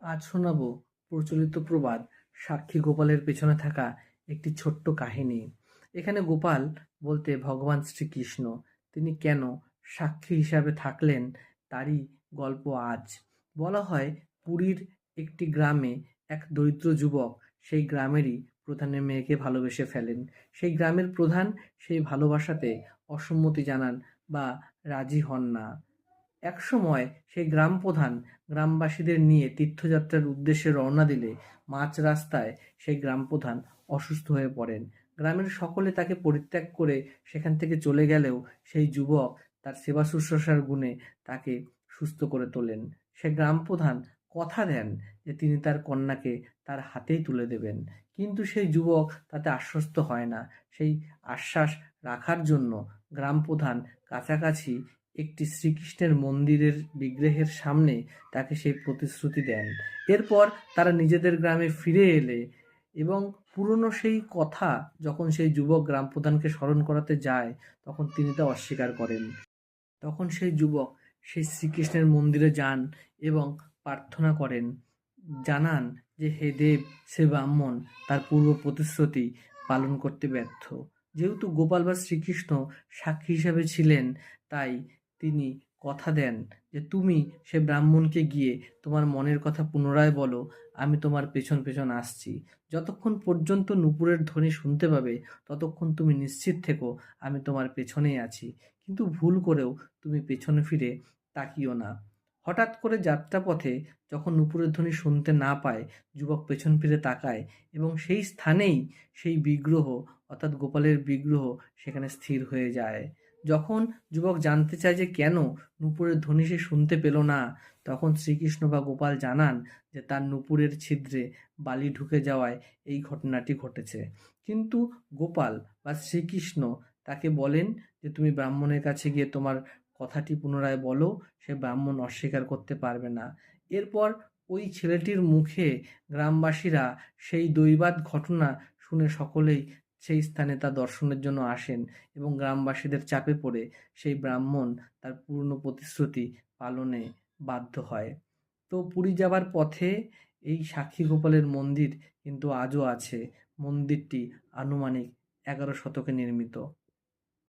আজ শোনাবো প্রচলিত প্রবাদ সাক্ষী গোপালের পেছনে থাকা একটি ছোট্ট কাহিনী। এখানে গোপাল বলতে ভগবান শ্রীকৃষ্ণ, তিনি কেন সাক্ষী হিসাবে থাকলেন তারই গল্প আজ। বলা হয় পুরীর একটি গ্রামে এক দরিদ্র যুবক সেই গ্রামেরই প্রধানের মেয়েকে ভালোবেসে ফেলেন। সেই গ্রামের প্রধান সেই ভালোবাসাতে অসম্মতি জানান বা রাজি হন না। একসময় সেই গ্রাম প্রধান গ্রামবাসীদের নিয়ে তীর্থযাত্রার উদ্দেশ্যে রওনা দিলে মাঝ রাস্তায় সেই গ্রাম প্রধান অসুস্থ হয়ে পড়েন। গ্রামের সকলে তাকে পরিত্যাগ করে সেখান থেকে চলে গেলেও সেই যুবক তার সেবা শুশ্রূষার গুণে তাকে সুস্থ করে তোলেন। সে গ্রাম প্রধান কথা দেন যে তিনি তার কন্যাকে তার হাতেই তুলে দেবেন, কিন্তু সেই যুবক তাতে আশ্বস্ত হয় না। সেই আশ্বাস রাখার জন্য গ্রাম প্রধান কাছাকাছি একটি শ্রীকৃষ্ণের মন্দিরের বিগ্রহের সামনে তাকে সেই প্রতিশ্রুতি দেন। এরপর তারা নিজেদের গ্রামে ফিরে এলে এবং পুরনো সেই কথা যখন সেই যুবক গ্রাম প্রধানকে স্মরণ করাতে যায়, তখন তিনি তা অস্বীকার করেন। তখন সেই যুবক সেই শ্রীকৃষ্ণের মন্দিরে যান এবং প্রার্থনা করেন, জানান যে হে দেব, সে ব্রাহ্মণ তার পূর্ব প্রতিশ্রুতি পালন করতে ব্যর্থ। যেহেতু গোপাল বা শ্রীকৃষ্ণ সাক্ষী হিসাবে ছিলেন, তাই তিনি কথা দেন যে তুমি সে ব্রাহ্মণকে গিয়ে তোমার মনের কথা পুনরায় বলো, আমি তোমার পেছন পেছন আসছি। যতক্ষণ পর্যন্ত নূপুরের ধ্বনি শুনতে পাবে ততক্ষণ তুমি নিশ্চিত থেকো আমি তোমার পেছনেই আছি, কিন্তু ভুল করেও তুমি পেছনে ফিরে তাকিও না। হঠাৎ করে যাত্রাপথে যখন নূপুরের ধ্বনি শুনতে না পায়, যুবক পেছন ফিরে তাকায় এবং সেই স্থানেই সেই বিগ্রহ অর্থাৎ গোপালের বিগ্রহ সেখানে স্থির হয়ে যায়। যখন যুবক জানতে চায় যে কেন নূপুরের ধ্বনি সে শুনতে পেল না, তখন শ্রীকৃষ্ণ বা গোপাল জানান যে তার নূপুরের ছিদ্রে বালি ঢুকে যাওয়ায় এই ঘটনাটি ঘটেছে। কিন্তু গোপাল বা শ্রীকৃষ্ণ তাকে বলেন যে তুমি ব্রাহ্মণের কাছে গিয়ে তোমার কথাটি পুনরায় বলো, সে ব্রাহ্মণ অস্বীকার করতে পারবে না। এরপর ওই ছেলেটির মুখে গ্রামবাসীরা সেই দৈবাৎ ঘটনা শুনে সকলেই সেই স্থানে তা দর্শনের জন্য আসেন এবং গ্রামবাসীদের চাপে পড়ে সেই ব্রাহ্মণ তার পূর্ণ প্রতিশ্রুতি পালনে বাধ্য হয়। তো পুরী যাবার পথে এই সাক্ষী গোপালের মন্দির কিন্তু আজও আছে। মন্দিরটি আনুমানিক 11 শতকে নির্মিত।